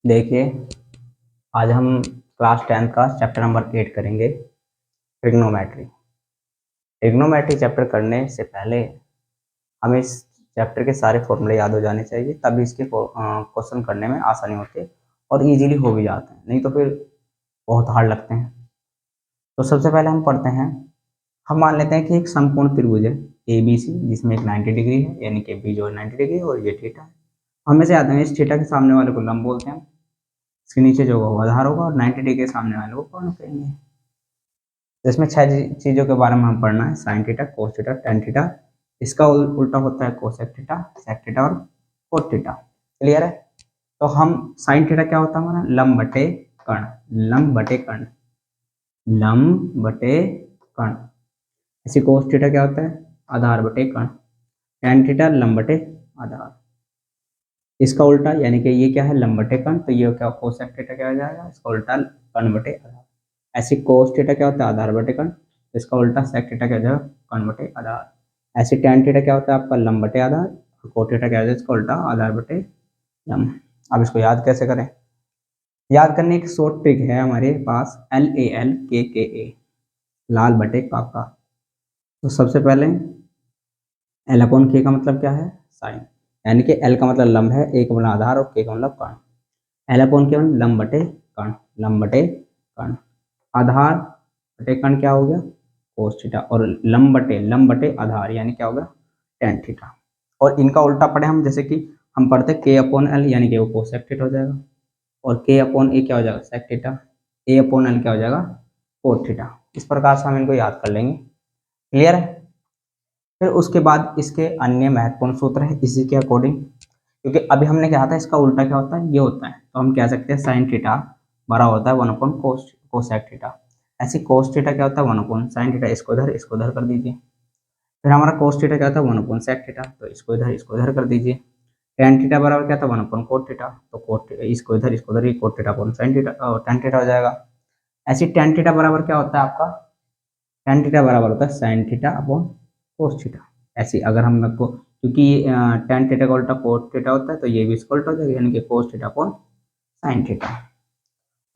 देखिए, आज हम क्लास 10th का चैप्टर नंबर 8 करेंगे, ट्रिग्नोमेट्री। ट्रिग्नोमेट्री चैप्टर करने से पहले हमें इस चैप्टर के सारे फॉर्मूले याद हो जाने चाहिए, तभी इसके क्वेश्चन करने में आसानी होती है और इजीली हो भी जाते हैं, नहीं तो फिर बहुत हार्ड लगते हैं। तो सबसे पहले हम पढ़ते हैं, हम मान लेते हैं कि एक समकोण त्रिभुज है ए बी सी, जिसमें एक 90 डिग्री है, यानी कि बी जो 90 डिग्री है और ये थीटा है। हमें से याद है, इस थीटा के सामने वाले को लंब बोलते हैं, इसके नीचे जो होगा आधार होगा और 90 डिग्री के सामने वाले को कोण कहेंगे। तो इसमें 6 चीज़ों के बारे में हम पढ़ना है, sine theta, cos theta, tan theta, इसका उल्टा होता है कोसेक थीटा, सेक थीटा और कोट थीटा। क्लियर है? तो हम साइन थीटा क्या होता है हमारा, लंब बटे कर्ण, लंब बटे कर्ण, लंब बटे कर्ण। ऐसे कोस थीटा क्या होता है, आधार बटे कर्ण, टेन थीटा लंब बटे आधार। इसका उल्टा यानी कि ये क्या है, लंब बटे कर्ण, तो ये क्या कोसेक थीटा क्या हो जाएगा, इसका उल्टा कर्ण बटे आधार। ऐसे कोस थीटा क्या होता है, आधार बटे कर्ण, इसका उल्टा सेक थीटा क्या हो जाएगा, कर्ण बटे आधार। ऐसे टेन थीटा क्या होता है आपका, लंब बटे आधार, और कोट थीटा क्या हो जाएगा, इसका उल्टा आधार बटे लंब। अब इसको याद कैसे करें, याद करने की शॉर्ट ट्रिक है हमारे पास, LAL KKA, लाल बटे काका। तो सबसे पहले एल अपॉन के का मतलब क्या है, साइन, यानी कि एल का मतलब लंब है, ए का मतलब आधार और के का मतलब कर्ण। एल अपॉन के मतलब लंब बटे कर्ण, लंब बटे कर्ण, आधार बटे कर्ण क्या हो गया, कोस थीटा, और लंब बटे आधार यानी क्या होगा, टेन थीटा। और इनका उल्टा पढ़े हम, जैसे कि हम पढ़ते के अपॉन एल, यानी कि वो कोसेक थीटा हो जाएगा, और के अपॉन ए क्या हो जाएगा, सेक थीटा, ए अपॉन एल क्या हो जाएगा, कोट थीटा। इस प्रकार से हम इनको याद कर लेंगे। क्लियर है? फिर उसके बाद इसके अन्य महत्वपूर्ण सूत्र है इसी के अकॉर्डिंग, क्योंकि अभी हमने क्या था, इसका उल्टा क्या होता है, ये होता है, तो हम कह सकते हैं साइन थीटा बड़ा होता है 1 अपॉन कोसेक थीटा। ऐसे कोस थीटा क्या होता है, 1 अपॉन साइन थीटा, इसको इधर कर दीजिए। फिर हमारा कोस थीटा क्या होता है, 1 अपॉन सेक थीटा, तो इसको इधर कर दीजिए। टेन थीटा बराबर क्या था, 1 अपॉन कोट थीटा, तो कोट इसको इधर, cot theta upon sine theta, tan theta हो जाएगा। ऐसे टेन थीटा बराबर क्या होता है आपका, टेन थीटा बराबर होता है sine theta upon cos theta. ऐसे अगर हम आपको, क्योंकि टेन थीटा का उल्टा कोस थीटा होता है, तो ये भी इसका उल्टा हो जाएगा, यानी कि cos theta upon sine theta.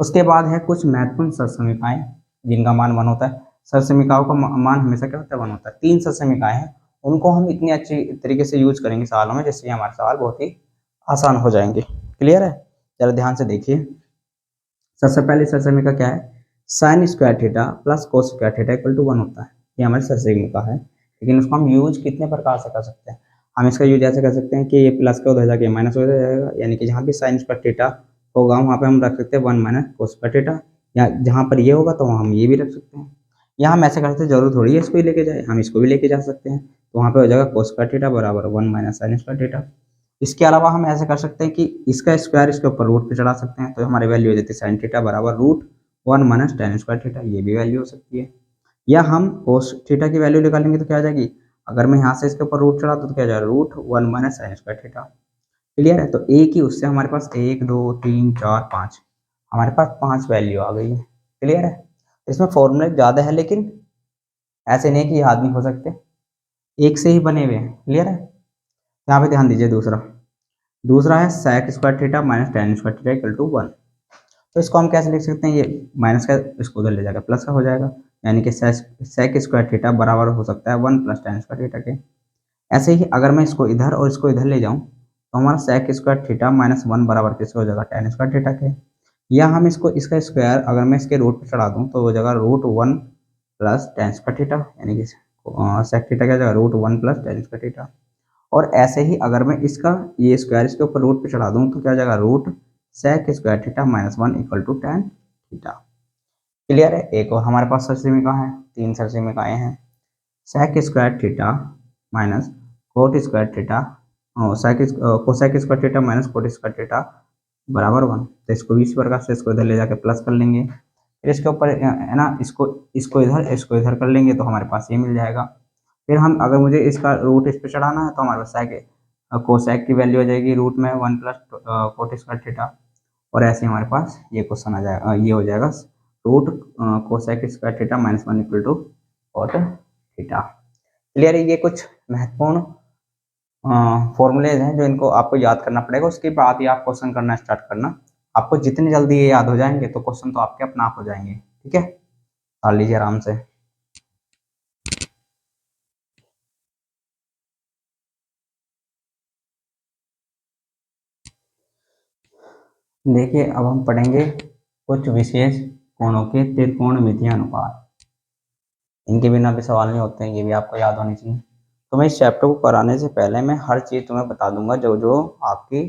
उसके बाद है कुछ महत्वपूर्ण ससमीकाएं जिनका मान 1 होता है। ससमीकाओं का मान हमेशा क्या होता है, 1 होता है। 3 ससमीकाएं हैं, उनको हम इतनी अच्छी तरीके से यूज करेंगे सवालों में, जिससे हमारे सवाल बहुत ही आसान हो जाएंगे। क्लियर है? जरा ध्यान से देखिए। सबसे पहले ससमीका क्या है, sine square theta plus cos square theta equal to 1 होता है, ये हमारी ससमीका है। लेकिन उसको हम यूज कितने प्रकार से कर सकते हैं, हम इसका यूज ऐसे कर सकते हैं कि ये प्लस का उधर जाके माइनस हो जाएगा, यानी कि जहाँ भी साइन स्क्वायर थीटा होगा वहाँ पे हम रख सकते हैं 1 माइनस कोस स्क्वायर थीटा, या जहाँ पर ये होगा तो वहाँ हम ये भी रख सकते हैं। या हम ऐसे करते हैं, जरूर थोड़ी है इसको ही लेके जाए, हम इसको भी लेके जा सकते हैं, तो वहाँ पे हो जाएगा कोस स्क्वायर थीटा बराबर 1 माइनस साइन स्क्वायर थीटा। इसके अलावा हम ऐसे कर सकते हैं कि इसका स्क्वायर इसके ऊपर रूट पे चढ़ा सकते हैं, तो हमारी वैल्यू हो जाती है साइन थीटा बराबर root 1 minus tan square theta, ये भी वैल्यू हो सकती है। या हम कोस थीटा की वैल्यू निकालेंगे तो क्या आ जाएगी, अगर मैं यहाँ से इसके ऊपर रूट चढ़ा तो क्या आ जाएगा, root 1 minus sine square theta. Clear है? तो एक ही उससे हमारे पास 1 2 3 4 5, हमारे पास 5 वैल्यू आ गई है। क्लियर है? इसमें फॉर्मूले ज़्यादा है, लेकिन ऐसे नहीं कि याद नहीं हो सकते, एक से ही बने हुए हैं। क्लियर है? यहाँ पे ध्यान दीजिए। दूसरा दूसरा है sec square theta minus tan square theta equal to 1। तो इसको हम कैसे लिख सकते हैं, ये माइनस का इसको उधर ले जाएगा, प्लस का हो जाएगा, यानी कि सेक स्क्वायर थीटा बराबर हो सकता है 1 प्लस टेन स्क्वायर थीटा के। ऐसे ही अगर मैं इसको इधर और इसको इधर ले जाऊं, तो हमारा सेक स्क्वायर थीटा माइनस 1 बराबर किसका हो जाएगा, टेन स्क्वायर थीटा के। या हम इसको, इसका स्क्वायर अगर मैं इसके रूट पे चढ़ा दूं तो हो जाएगा root 1 plus tan square theta, यानी कि सेक थीटा क्या हो जाएगा, root 1 plus tan square theta. और ऐसे ही अगर मैं इसका ये स्क्वायर इसके ऊपर रूट पे चढ़ा दूं तो क्या हो जाएगा, root sec square theta minus 1 equal to tan theta. Clear है? एक और हमारे पास ससमीका है, 3 ससमीकाएं हैं, sec square theta minus cot square theta, cosec square theta minus cot square theta बराबर 1। तो इसको भी इसी प्रकार से इसको इधर ले जाके प्लस कर लेंगे, फिर इसके ऊपर है ना, इसको इसको इधर कर लेंगे तो हमारे पास ये मिल जाएगा। फिर हम, अगर मुझे इसका रूट इस पे चढ़ाना है, तो हमारे पास सेक कोसेक की वैल्यू आ जाएगी रूट में 1 प्लस कोट स्क्वायर थीटा, और ऐसे हमारे पास ये क्वेश्चन आ जाएगा, ये हो जाएगा root cosec square theta minus 1 equal to cot theta. Clear है? ये कुछ महत्वपूर्ण फॉर्मूलेज हैं जो इनको आपको याद करना पड़ेगा, उसके बाद ही आप क्वेश्चन करना स्टार्ट करना। आपको जितनी जल्दी ये याद हो जाएंगे तो क्वेश्चन तो आपके अपना आप हो जाएंगे। ठीक है, कर लीजिए आराम से। देखिए अब हम पढ़ेंगे कुछ विशेष कोणों के त्रिकोणमितीय अनुपात। इनके बिना भी सवाल नहीं होते हैं, ये भी आपको याद होनी चाहिए। तो मैं इस चैप्टर को कराने से पहले मैं हर चीज़ तुम्हें बता दूंगा जो जो आपकी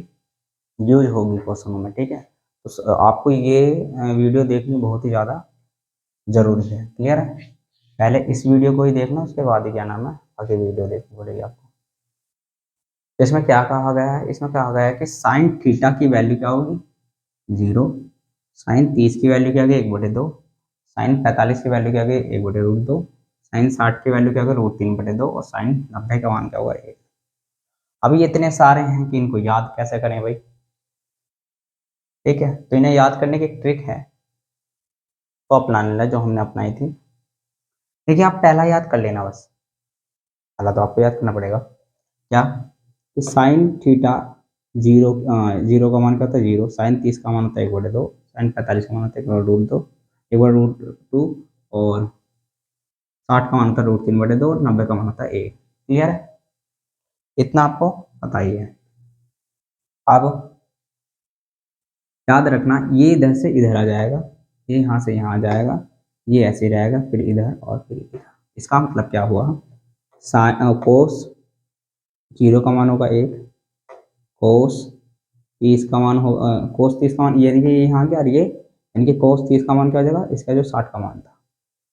यूज होगी क्वेश्चनों में। ठीक है, तो आपको ये वीडियो देखनी बहुत ही ज़्यादा ज़रूरी है। क्लियर है, पहले इस वीडियो को ही देखना, उसके बाद ही क्या नाम है आगे वीडियो देखनी पड़ेगी आपको। इसमें क्या कहा गया है, इसमें कहा गया है कि साइन थीटा की वैल्यू क्या होगी 0, साइन 30 की वैल्यू क्या होगी 1/2, साइन 45 की वैल्यू क्या होगी 1/√2, साइन 60 की वैल्यू क्या होगी √3/2 और साइन 90 का मान क्या होगा 1। अभी इतने सारे हैं कि इनको याद कैसे करें भाई। ठीक है, तो इन्हें याद करने की एक ट्रिक है तो अपना लेना जो हमने अपनाई थी। देखिए आप पहला याद कर लेना बस, पहला तो आपको याद करना पड़ेगा क्या कि साइन थीटा 0, 0 का मान क्या होता है 0, साइन 30 का मान होता है 1/2, साइन 45 का मान होता है 1/√2, 1/√2 और 60 का मान होता है √3/2 और 90 का मान होता है 1। क्लियर है, इतना आपको पता ही है। अब याद रखना ये इधर से इधर आ जाएगा, ये यहाँ से यहाँ आ जाएगा, ये ऐसे ही रहेगा, फिर इधर और फिर इधर। इसका मतलब क्या हुआ, कोस 0 का मान होगा 1, कोस 30 का मान हो कोस 30 का मान यानी कि यहाँ क्या ये यानी कि कोस 30 का मान क्या हो जाएगा इसका जो 60 का मान था।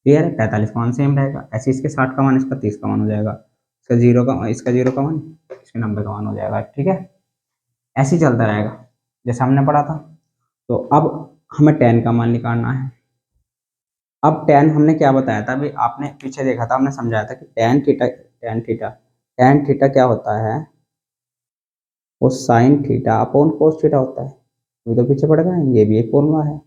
क्लियर है, 45 का मान सेम रहेगा, ऐसे इसके 60 का मान इसका 30 का मान हो जाएगा, इसका 0 का मान इसके 90 का मान हो जाएगा। ठीक है, ऐसे ही चलता रहेगा जैसे हमने पढ़ा था। तो अब हमें tan का मान निकालना है। अब tan हमने क्या बताया था अभी, आपने पीछे देखा था, हमने समझाया था कि tan थीटा क्या होता है, वो sine theta upon cos theta होता है। ये तो पीछे पड़ गया, ये भी एक फॉर्मूला है।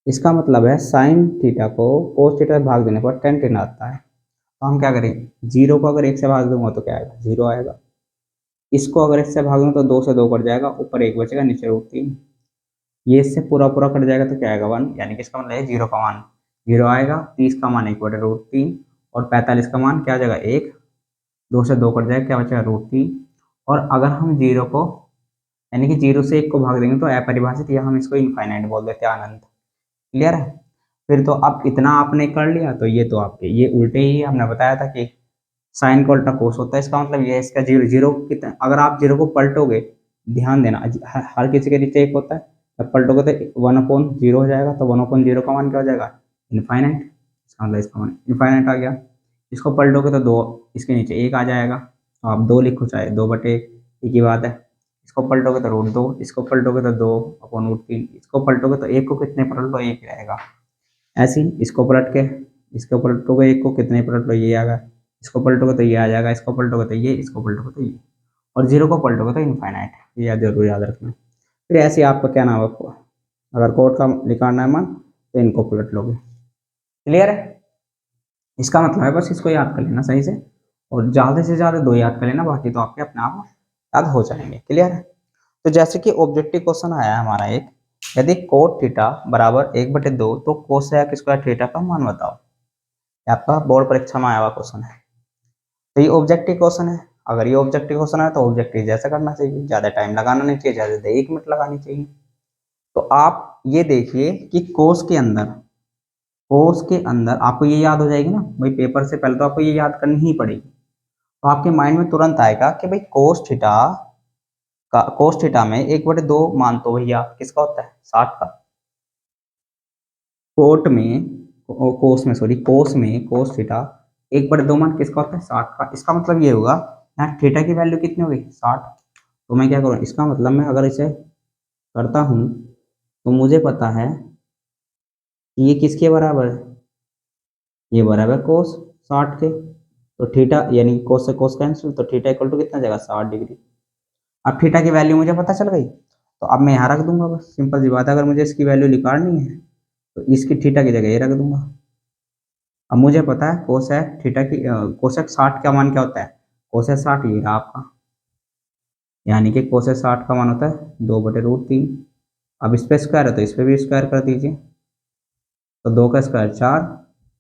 इसका मतलब है साइन थीटा को कोस थीटा से भाग देने पर tan थीटा आता है। तो हम क्या करेंगे, 0 को अगर 1 से भाग दूंगा तो क्या आएगा 0 आएगा, इसको अगर इससे भाग दूंगा तो 2 से 2 कट जाएगा, ऊपर 1 बचेगा, नीचे √3, ये इससे पूरा पूरा कट जाएगा तो क्या आएगा 1, यानी कि इसका मतलब है 0 का मान 0 आएगा, 30 का मान 1/√3 और 45 का मान क्या आ जाएगा 1, 2 से 2 कट जाएगा, क्या बचेगा √3। और अगर हम 0 को यानी कि 0 से 1 को भाग देंगे तो अपरिभाषित, या हम इसको इनफाइनाइट बोल देते हैं, अनंत। क्लियर है, फिर तो अब इतना आपने कर लिया, तो ये तो आपके ये उल्टे ही हमने बताया था कि साइन का उल्टा कोस होता है। इसका मतलब ये है इसका 0 कितना, अगर आप 0 को पलटोगे, ध्यान देना हर किसी के नीचे 1 होता है, जब पलटोगे तो 1/0 हो जाएगा, तो 1/0 का मान क्या हो जाएगा इनफाइनाइट, इसका मतलब इसका मान इनफाइनाइट आ गया। इसको पलटोगे तो 2 इसके नीचे 1 आ जाएगा, तो आप 2 लिखो चाहे 2/1, एक ही बात है। इसको पलटोगे तो √2, इसको पलटोगे तो 2/√3, इसको पलटोगे तो 1 को कितने पलट लो 1 रहेगा। ऐसे ही इसको पलट के, इसको पलटोगे 1 को कितने पलट लो ये आएगा, इसको पलटोगे तो ये आ जाएगा, इसको पलटोगे तो ये, इसको पलटोगे तो ये, और 0 को पलटोगे तो इनफाइनाइट। ये याद जरूर याद रखना। फिर ऐसे ही आपका क्या नाम है, अगर कोड का निकालना है मान तो इनको पलट लोगे। क्लियर है, इसका मतलब है बस इसको याद कर लेना सही से, और ज़्यादा से ज़्यादा 2 याद कर लेना, बाकी तो आपके अपने आप याद हो जाएंगे। क्लियर है, तो जैसे कि ऑब्जेक्टिव क्वेश्चन आया है हमारा एक, यदि कोट थीटा बराबर 1/2 तो कोसेक स्क्वायर थीटा का मान बताओ। आपका बोर्ड परीक्षा में आया हुआ क्वेश्चन है, तो ये ऑब्जेक्टिव क्वेश्चन है। अगर ये ऑब्जेक्टिव क्वेश्चन है तो ऑब्जेक्टिव जैसा करना चाहिए, ज़्यादा टाइम लगाना नहीं चाहिए, ज़्यादा से 1 मिनट लगानी चाहिए। तो आप ये देखिए कि कोस के अंदर आपको ये याद हो जाएगी ना भाई, पेपर से पहले तो आपको ये याद करनी ही पड़ेगी। तो आपके माइंड में तुरंत आएगा कि भाई कोस थीटा में 1/2 मान तो भैया किसका होता है 60 का, कोस में कोस थीटा 1/2 मान किसका होता है 60 का। इसका मतलब ये होगा यहाँ थीटा की वैल्यू कितनी होगी 60। तो मैं क्या करूँ, इसका मतलब मैं अगर इसे करता हूँ तो मुझे पता है कि ये किसके बराबर है, ये बराबर कोस 60 के। तो थीटा यानी कि कोस से कोस कैंसिल, तो थीटा इक्वल टू कितना जाएगा 60 डिग्री। अब थीटा की वैल्यू मुझे पता चल गई, तो अब मैं यहाँ रख दूंगा, बस सिंपल सी बात है। अगर मुझे इसकी वैल्यू निकालनी है तो इसकी थीटा की जगह ये रख दूंगा। अब मुझे पता है कोसेक थीटा की कोसेक 60 का मान क्या होता है, कोसेक 60 ये रहा आपका, यानी कि कोसेक 60 का मान होता है 2/√3। अब इस पे स्क्वायर है तो इस पे भी स्क्वायर कर दीजिए, तो 2 का स्क्वायर 4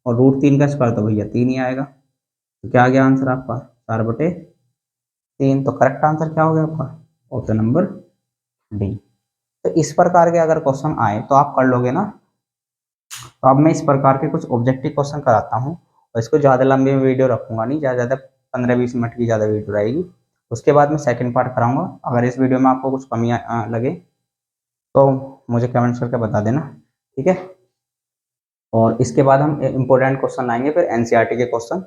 और √3 का स्क्वायर तो भैया 3 ही आएगा। तो क्या आ गया आंसर आपका 4/3। तो करेक्ट आंसर क्या हो गया आपका ऑप्शन नंबर डी। तो इस प्रकार के अगर क्वेश्चन आए तो आप कर लोगे ना। तो अब मैं इस प्रकार के कुछ ऑब्जेक्टिव क्वेश्चन कराता हूँ और इसको ज़्यादा लंबी वीडियो रखूंगा नहीं, ज़्यादा ज़्यादा 15-20 मिनट की ज़्यादा वीडियो रहेगी। उसके बाद मैं सेकंड पार्ट कराऊंगा। अगर इस वीडियो में आपको कुछ कमियाँ लगे तो मुझे कमेंट्स करके बता देना, ठीक है। और इसके बाद हम इम्पोर्टेंट क्वेश्चन लाएंगे, फिर एनसीईआरटी के क्वेश्चन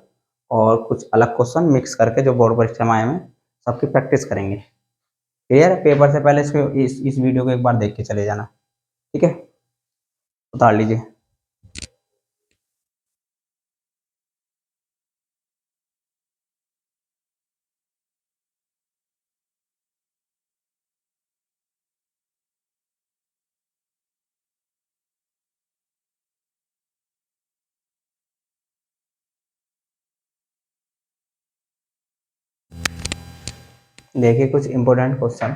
और कुछ अलग क्वेश्चन मिक्स करके जो बोर्ड परीक्षा में आए हैं सबकी प्रैक्टिस करेंगे। क्लियर है? पेपर से पहले इसको इस वीडियो को एक बार देख के चले जाना, ठीक है। उतार लीजिए। देखिए कुछ इम्पोर्टेंट क्वेश्चन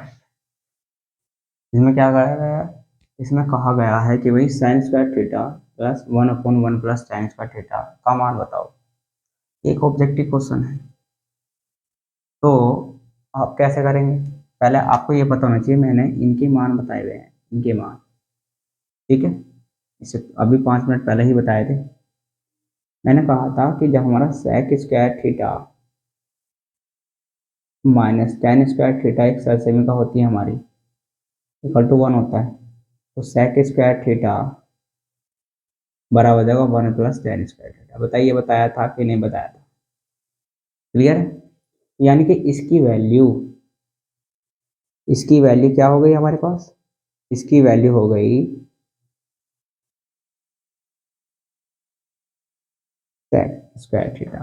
इसमें क्या कहा गया है। इसमें कहा गया है कि भाई sign square theta plus 1/1 plus sign square theta का मान बताओ। एक ऑब्जेक्टिव क्वेश्चन है, तो आप कैसे करेंगे। पहले आपको ये पता होना चाहिए मैंने इनके मान बताए हुए हैं, इनके मान, ठीक है। इसे अभी 5 मिनट पहले ही बताए थे। मैंने कहा था कि जब हमारा sec square theta minus tan square theta एक सरसेमी का होती है हमारी, इक्वल टू 1 होता है, तो सेक स्क्वायर थीटा बराबर हो जाएगा 1 प्लस टेन स्क्वायर थीटा। बताइए बताया था कि नहीं बताया था। क्लियर है? यानी कि इसकी वैल्यू क्या हो गई हमारे पास, इसकी वैल्यू हो गई सेक स्क्वायर थीटा।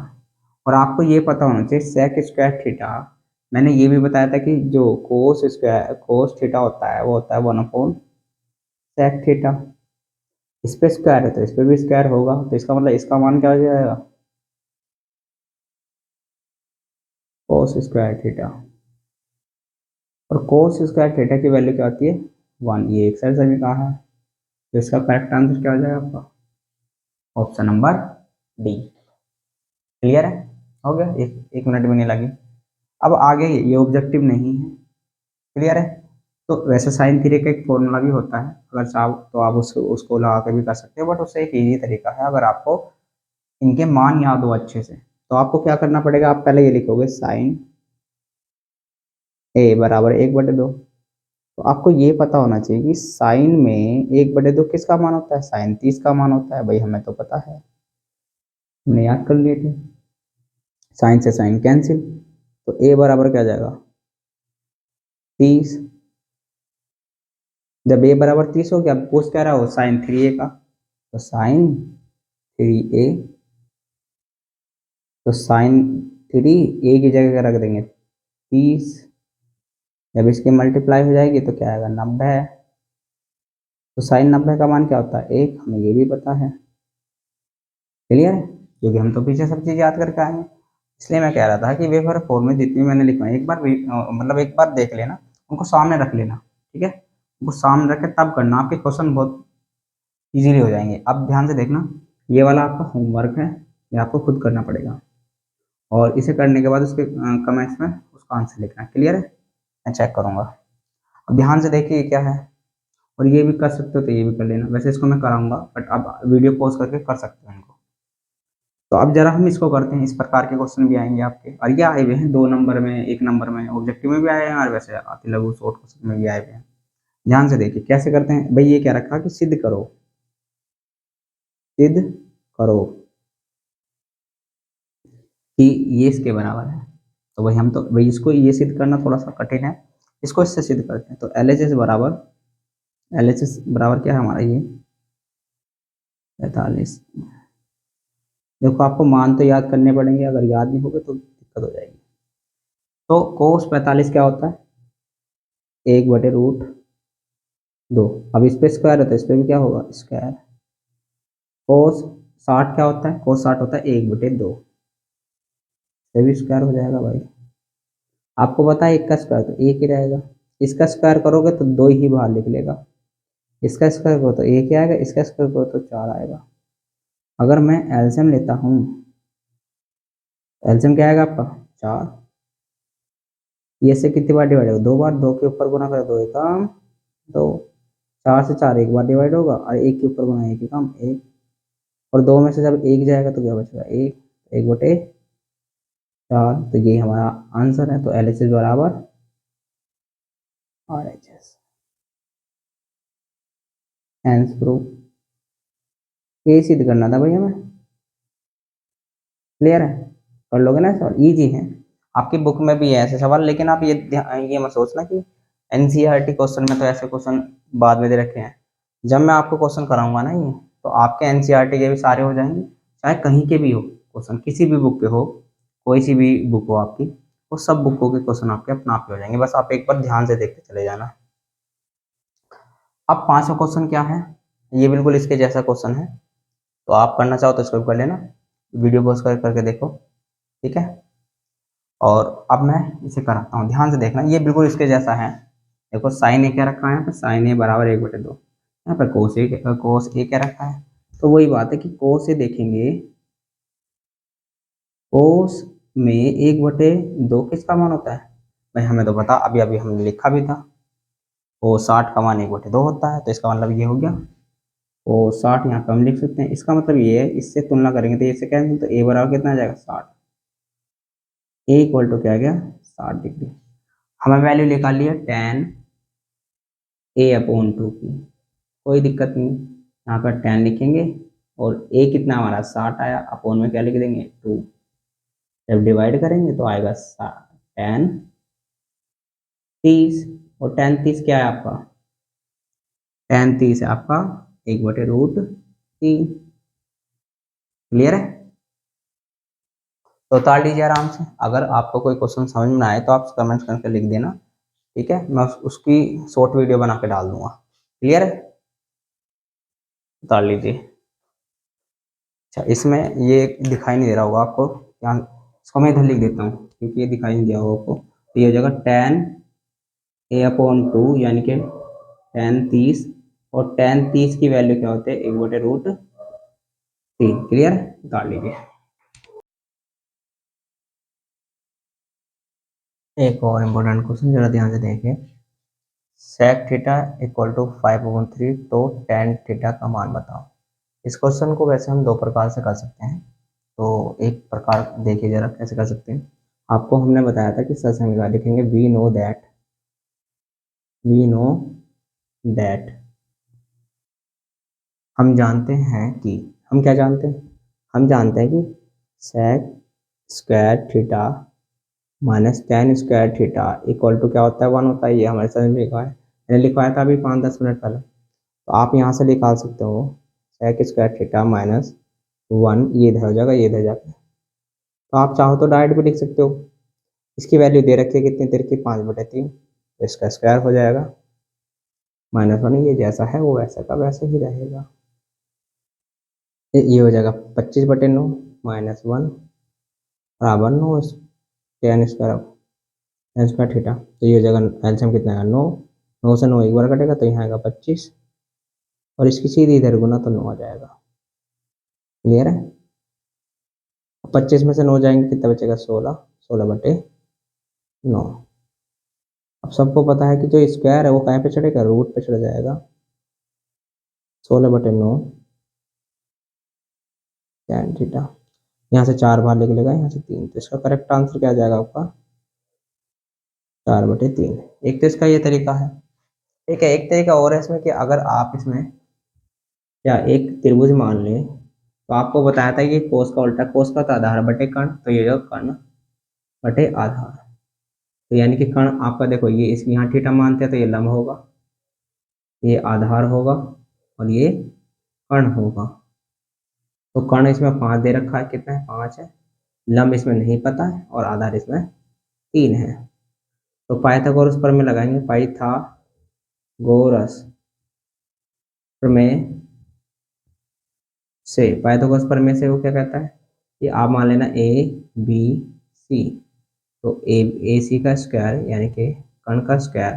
और आपको ये पता होना चाहिए सेक स्क्वायर थीटा, मैंने ये भी बताया था कि जो कोस थीटा होता है वो होता है 1 सेक थीटा। इस पे स्क्वायर है तो इस पे भी स्क्वायर होगा, तो इसका मतलब इसका मान क्या हो जाएगा कोस स्क्वायर थीटा। और कोस स्क्वायर थीटा की वैल्यू क्या होती है 1। ये एक साइड से भी कहा है, तो इसका करेक्ट आंसर क्या हो जाएगा आपका ऑप्शन नंबर डी। क्लियर है? हो गया, एक मिनट भी नहीं लगी। अब आगे ये ऑब्जेक्टिव नहीं है। क्लियर है? तो वैसे साइन थ्री का एक फॉर्मूला भी होता है, अगर चाहो तो आप उसको लगा के भी कर सकते हो, बट उससे एक इजी तरीका है। अगर आपको इनके मान याद हो अच्छे से तो आपको क्या करना पड़ेगा, आप पहले ये लिखोगे साइन ए बराबर 1/2। तो आपको ये पता होना चाहिए कि साइन में 1/2 किसका मान होता है, साइन 30 का मान होता है। भाई हमें तो पता है, हमने याद कर लिए थे। साइन से साइन कैंसिल, तो ए बराबर क्या जाएगा 30। जब ए बराबर 30 हो गया, पूछ क्या रहा हो साइन 3a का, तो साइन 3a, तो साइन 3 ए की जगह रख देंगे 30। जब इसकी मल्टीप्लाई हो जाएगी तो क्या आएगा 90। तो साइन 90 का मान क्या होता है 1, हमें ये भी पता है। क्लियर है? क्योंकि हम तो पीछे सब चीज़ याद करके आए हैं। इसलिए मैं कह रहा था कि वेफर फॉर्म में जितनी मैंने लिखवाई एक बार मतलब एक बार देख लेना, उनको सामने रख लेना, ठीक है। उनको सामने रख के तब करना, आपके क्वेश्चन बहुत इजीली हो जाएंगे। अब ध्यान से देखना, ये वाला आपका होमवर्क है, ये आपको खुद करना पड़ेगा और इसे करने के बाद उसके कमेंट्स में उसका आंसर लिखना। क्लियर है? मैं चेक करूँगा। अब ध्यान से देखिए ये क्या है, और ये भी कर सकते हो तो ये भी कर लेना। वैसे इसको मैं कराऊंगा बट अब वीडियो पॉज करके कर सकते हो इनको। तो अब जरा हम इसको करते हैं। इस प्रकार के क्वेश्चन भी आएंगे आपके, और ये आए हुए हैं 2 नंबर में, 1 नंबर में, ऑब्जेक्टिव में भी आए हैं और वैसे अति लघु शॉर्ट क्वेश्चन में भी आए हुए हैं। ध्यान से देखिए कैसे करते हैं। भाई ये क्या रखा कि सिद्ध करो, सिद्ध करो कि ये इसके बराबर है। तो भाई हम तो भाई इसको ये सिद्ध करना थोड़ा सा कठिन है, इसको इससे सिद्ध करते हैं। तो एल एच एस बराबर क्या है हमारा ये 45। देखो आपको मान तो याद करने पड़ेंगे, अगर याद नहीं होगा तो दिक्कत हो जाएगी। तो कोस 45 क्या होता है 1/√2। अब इस पे स्क्वायर है तो इस पे भी क्या होगा स्क्वायर। कोस 60 क्या होता है, कोस 60 होता है 1/2, ये भी स्क्वायर हो जाएगा भाई। आपको पता है एक का स्क्वायर तो एक ही रहेगा, इसका स्क्वायर करोगे तो 2 ही बाहर निकलेगा। इसका स्क्वायर करो तो 1 आएगा, इसका स्क्वायर करो तो 4 आएगा। अगर मैं एलसीएम लेता हूँ, एलसीएम क्या आएगा आपका 4, ये से कितनी बार डिवाइड होगा 2 बार, 2 के ऊपर गुना करो 2 एकम 2, 4 से 4 एक बार डिवाइड होगा और 1 के ऊपर गुना 1 एकम 1, और 2 में से जब 1 जाएगा तो क्या बचेगा 1, 1/4, तो ये हमारा आंसर है। तो LHS बराबर RHS, हेंस प्रूफ। ये सिद्ध करना था भैया हमें, क्लियर है, कर लोगे ना सवाल, इजी है। आपकी बुक में भी है ऐसे सवाल, लेकिन आप ये मत सोचना कि एनसीईआरटी क्वेश्चन में तो ऐसे क्वेश्चन बाद में दे रखे हैं। जब मैं आपको क्वेश्चन कराऊंगा ना ये, तो आपके एनसीईआरटी के भी सारे हो जाएंगे, चाहे कहीं के भी हो क्वेश्चन, किसी भी बुक के हो, कोई सी भी बुक हो आपकी, वो सब बुकों के क्वेश्चन आपके अपना आप ही हो जाएंगे। बस आप एक बार ध्यान से देखते चले जाना। अब 5वां क्वेश्चन क्या है, ये बिल्कुल इसके जैसा क्वेश्चन है, तो आप करना चाहो तो इसको भी कर लेना, वीडियो पॉज करके देखो, ठीक है। और अब मैं इसे कराता हूँ, ध्यान से देखना, ये बिल्कुल इसके जैसा है। देखो साइन ए क्या रखा है यहाँ पे, साइन ए बराबर 1/2, यहाँ पर कोस ए क्या रखा है, तो वही बात है कि कोस ए देखेंगे, कोस में 1/2 किसका मान होता है भाई, हमें तो पता, अभी अभी हमने लिखा भी था, वो 60 का मान 1/2 होता है, तो इसका मतलब ये हो गया, वो 60 यहाँ पे हम लिख सकते हैं। इसका मतलब ये है, इससे तुलना करेंगे तो इससे कैंसिल, तो ए बराबर कितना आ जाएगा 60, ए इक्वल टू क्या आ गया 60 डिग्री। हमें वैल्यू निकाल लिया tan A/2 की, कोई दिक्कत नहीं, यहाँ पर tan लिखेंगे और a कितना हमारा 60 आया, अपोन में क्या लिख देंगे 2, जब डिवाइड करेंगे तो आएगा tan 30, और tan 30 क्या है आपका, tan 30 है आपका 1/√3, क्लियर है। तो उतार लीजिए आराम से, अगर आपको कोई क्वेश्चन समझ में आए तो आप कमेंट्स करके लिख देना, ठीक है, मैं उसकी शॉर्ट वीडियो बना के डाल दूंगा, क्लियर है। उतार लीजिए। अच्छा, इसमें ये दिखाई नहीं दे रहा होगा आपको, यहाँ इसको मैं इधर लिख देता हूँ क्योंकि ये दिखाई नहीं दिया होगा आपको, तो ये हो जाएगा tan A/2, यानी कि tan 30, और tan 30 की वैल्यू क्या होती है 1/√3, क्लियर, उतार लीजिए। एक और इम्पोर्टेंट क्वेश्चन जरा ध्यान से देखिए, sec थीटा इक्वल टू 5/3, तो tan थीटा का मान बताओ। इस क्वेश्चन को वैसे हम दो प्रकार से कर सकते हैं, तो एक प्रकार देखिए जरा कैसे कर सकते हैं। आपको हमने बताया था कि सत्संग लिखेंगे वी नो दैट, हम जानते हैं कि, हम क्या जानते हैं, हम जानते हैं कि sec square theta minus tan square theta equal to क्या होता है 1 होता है, ये हमारे साथ में लिखा है, मैंने लिखवाया था अभी 5-10 मिनट पहले, तो आप यहाँ से निकाल सकते हो sec स्क्वायर थीटा माइनस 1, ये इधर हो जाएगा, ये इधर जाएगा, तो आप चाहो तो डायरेक्ट भी लिख सकते हो। इसकी वैल्यू दे रखी है कितनी देर की 5/3, तो इसका स्क्वायर हो जाएगा -1, ये जैसा है वो वैसा का वैसे ही रहेगा, ये हो जाएगा 25/9 -1 बराबर 9 tan स्क्वायर थीटा, तो ये हो जाएगा एल्सियम कितना है 9, 9 से 9 एक बार कटेगा तो यहाँ आएगा 25, और इसकी सीधी इधर गुना तो 9 आ जाएगा, क्लियर है। 25 में से 9 जाएंगे कितना बचेगा 16, 16/9। अब सबको पता है कि जो स्क्वायर है वो कहाँ पे चढ़ेगा, रूट पे चढ़ जाएगा, 16/9 tan थीटा, यहाँ से 4 बार निकलेगा, यहाँ से 3, तो इसका करेक्ट आंसर क्या आ जाएगा आपका 4/3। एक तो इसका ये तरीका है, ठीक है। एक तरीका और है इसमें कि अगर आप इसमें या एक त्रिभुज मान लें, तो आपको बताया था कि कोस का उल्टा, कोस का तो आधार बटे कर्ण, तो ये जो कर्ण बटे आधार, तो यानी कि कर्ण आपका देखो, ये इस यहाँ थीटा मानते हैं तो ये लंब होगा, ये आधार होगा, और ये कर्ण होगा। तो कर्ण इसमें 5 दे रखा है, कितना है 5 है, लंब इसमें नहीं पता है, और आधार इसमें 3 है। तो पाइथागोरस प्रमेय लगाएंगे, पाइथागोरस प्रमेय से वो क्या कहता है कि आप मान लेना ABC, तो ए सी का स्क्वायर यानी कि कर्ण का स्क्वायर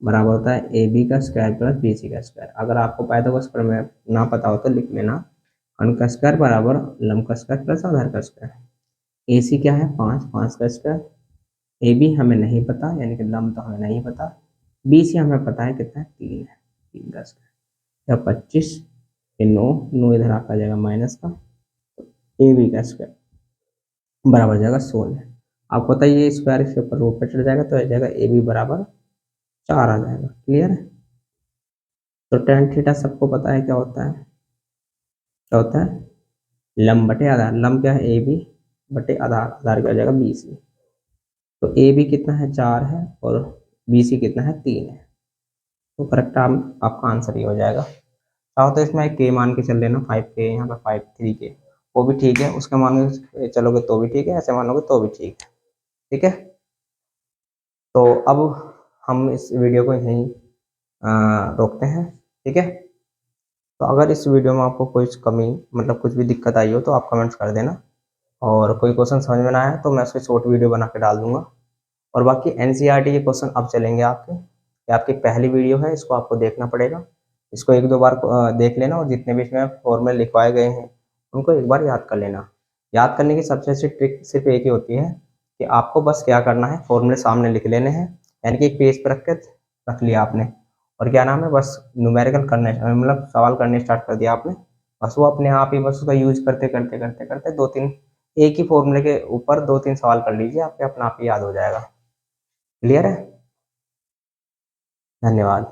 बराबर होता है ए बी का स्क्वायर प्लस बी सी का स्क्वायर। अगर आपको पाइथागोरस प्रमेय ना पता हो तो लिख लेना, घन का स्क्वायर बराबर लंब का स्क्वायर प्लस आधार का स्क्वायर। ए सी क्या है 5, 5 का स्क्वायर। ए बी हमें नहीं पता, यानी कि लंब तो हमें नहीं पता। बी सी हमें पता है कितना है 3 है, 3 का स्क्वायर या 25, ये 9, 9 इधर आ जाएगा माइनस का, ए बी का स्क्वायर बराबर जाएगा 16। आपको पता है ये स्क्वायर इसके ऊपर रूट पे चढ़ जाएगा तो आ जाएगा ए बी बराबर 4 आ जाएगा। क्लियर है? तो टेन थीटा सबको पता है क्या होता है, क्या होता है लंब बटे आधार। लंब क्या है ए बी बटे आधार, आधार क्या हो जाएगा बी सी। तो ए बी कितना है 4 है और बी सी कितना है 3 है। तो करेक्ट आपका आंसर ये हो जाएगा। चाहो तो इसमें के मान के चल लेना, 5 के यहाँ पे 5 3 के, वो भी ठीक है। उसके मान के चलोगे तो भी ठीक है, ऐसे मानोगे तो भी ठीक है। ठीक है, तो अब हम इस वीडियो को यहीं रोकते हैं। ठीक है, तो अगर इस वीडियो में आपको कुछ कमी मतलब कुछ भी दिक्कत आई हो तो आप कमेंट्स कर देना, और कोई क्वेश्चन समझ में ना आया तो मैं उसकी शॉर्ट वीडियो बना के डाल दूंगा। और बाकी एनसीईआरटी के क्वेश्चन अब चलेंगे आपके, ये आपकी पहली वीडियो है, इसको आपको देखना पड़ेगा। इसको एक दो बार देख लेना, और जितने भी इसमें फॉर्मूले लिखवाए गए हैं उनको एक बार याद कर लेना। याद करने की सबसे अच्छी ट्रिक सिर्फ एक ही होती है कि आपको बस क्या करना है, फॉर्मूले सामने लिख लेने हैं, यानी कि एक पेज पर रख के रख लिया आपने, और क्या नाम है बस न्यूमेरिकल करने मतलब सवाल करने स्टार्ट कर दिया आपने। बस वो अपने आप ही बस उसका यूज करते करते करते करते दो तीन एक ही फॉर्मूले के ऊपर 2-3 सवाल कर लीजिए, आपके अपना आप ही याद हो जाएगा। क्लियर है? धन्यवाद।